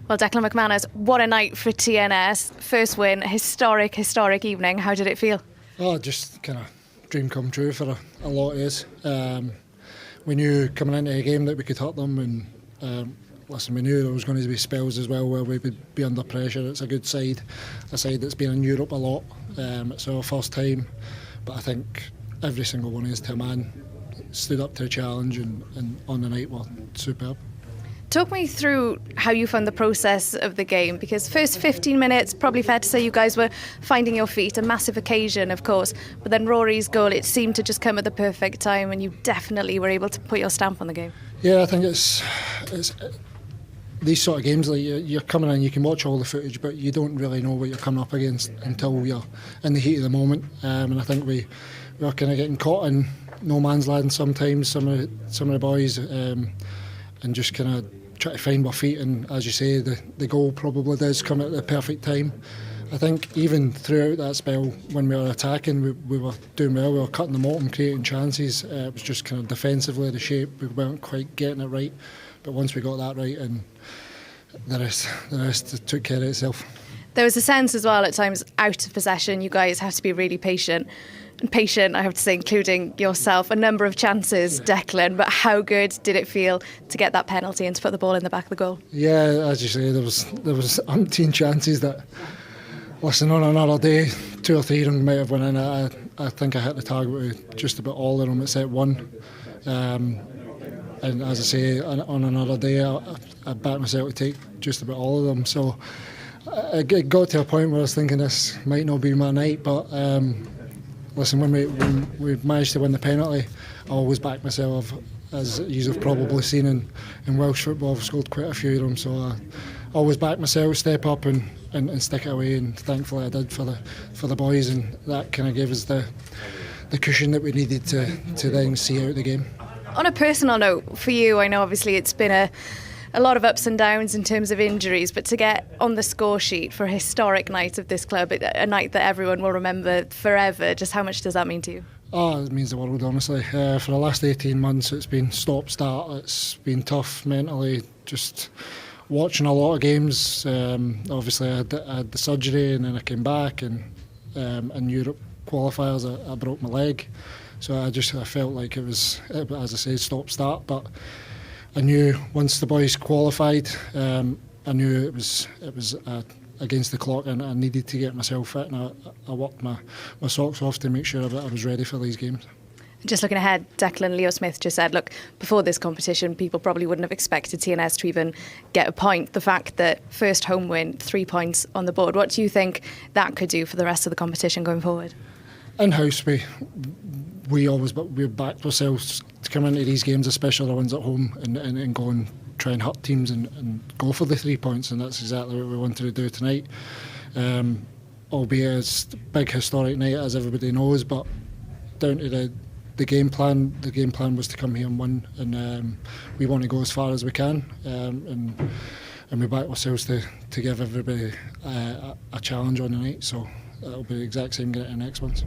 Well, Declan McManus, what a night for TNS. First win, historic evening. How did it feel? Oh, just kind of dream come true for a lot of us. We knew coming into the game that we could hurt them, and we knew there was going to be spells as well where we would be under pressure. It's a good side, a side that's been in Europe a lot. It's our first time, but I think every single one of us to a man stood up to the challenge, and on the night were superb. Talk me through how you found the process of the game, because first 15 minutes, probably fair to say you guys were finding your feet, a massive occasion of course, but then Rory's goal, it seemed to just come at the perfect time and you definitely were able to put your stamp on the game. Yeah, I think it's these sort of games, like you're coming in, you can watch all the footage, but you don't really know what you're coming up against until you're in the heat of the moment. And I think we were kind of getting caught in no man's land sometimes, some of the boys, and just kind of try to find our feet. And as you say, the goal probably does come at the perfect time. I think even throughout that spell, when we were attacking, we were doing well. We were cutting them open, creating chances. It was just kind of defensively the shape. We weren't quite getting it right. But once we got that right, and the rest took care of itself. There was a sense as well at times out of possession. You guys have to be really patient. And patient, I have to say, including yourself. A number of chances, Declan, but how good did it feel to get that penalty and to put the ball in the back of the goal? Yeah, as you say, there was umpteen chances that, listen, on another day, 2 or 3 of them might have went in. I think I hit the target with just about all of them except one. And as I say, on another day, I backed myself to take just about all of them. So it got to a point where I was thinking this might not be my night, but listen, when we managed to win the penalty, I always back myself. As you've probably seen in Welsh football, I've scored quite a few of them, so I always back myself, step up and stick it away, and thankfully I did for the boys, and that kind of gave us the cushion that we needed to then see out the game. On a personal note, for you, I know obviously it's been a lot of ups and downs in terms of injuries, but to get on the score sheet for a historic night of this club, a night that everyone will remember forever, just how much does that mean to you? Oh, it means the world, honestly. For the last 18 months, it's been stop-start. It's been tough mentally, just watching a lot of games. Obviously, I had the surgery, and then I came back, and in Europe qualifiers, I broke my leg. So I felt like it was, as I say, stop-start. But I knew once the boys qualified, I knew it was against the clock, and I needed to get myself fit, and I worked my socks off to make sure that I was ready for these games. Just looking ahead, Declan, Leo Smith just said, look, before this competition, people probably wouldn't have expected TNS to even get a point. The fact that first home win, 3 points on the board, what do you think that could do for the rest of the competition going forward? In-house, we backed ourselves to come into these games, especially the ones at home, and go and try and hurt teams and go for the 3 points, and that's exactly what we wanted to do tonight. Albeit it's a big historic night, as everybody knows, but down to the game plan. The game plan was to come here and win, and we want to go as far as we can, and we back ourselves to give everybody a challenge on the night. So it'll be the exact same getting the next ones.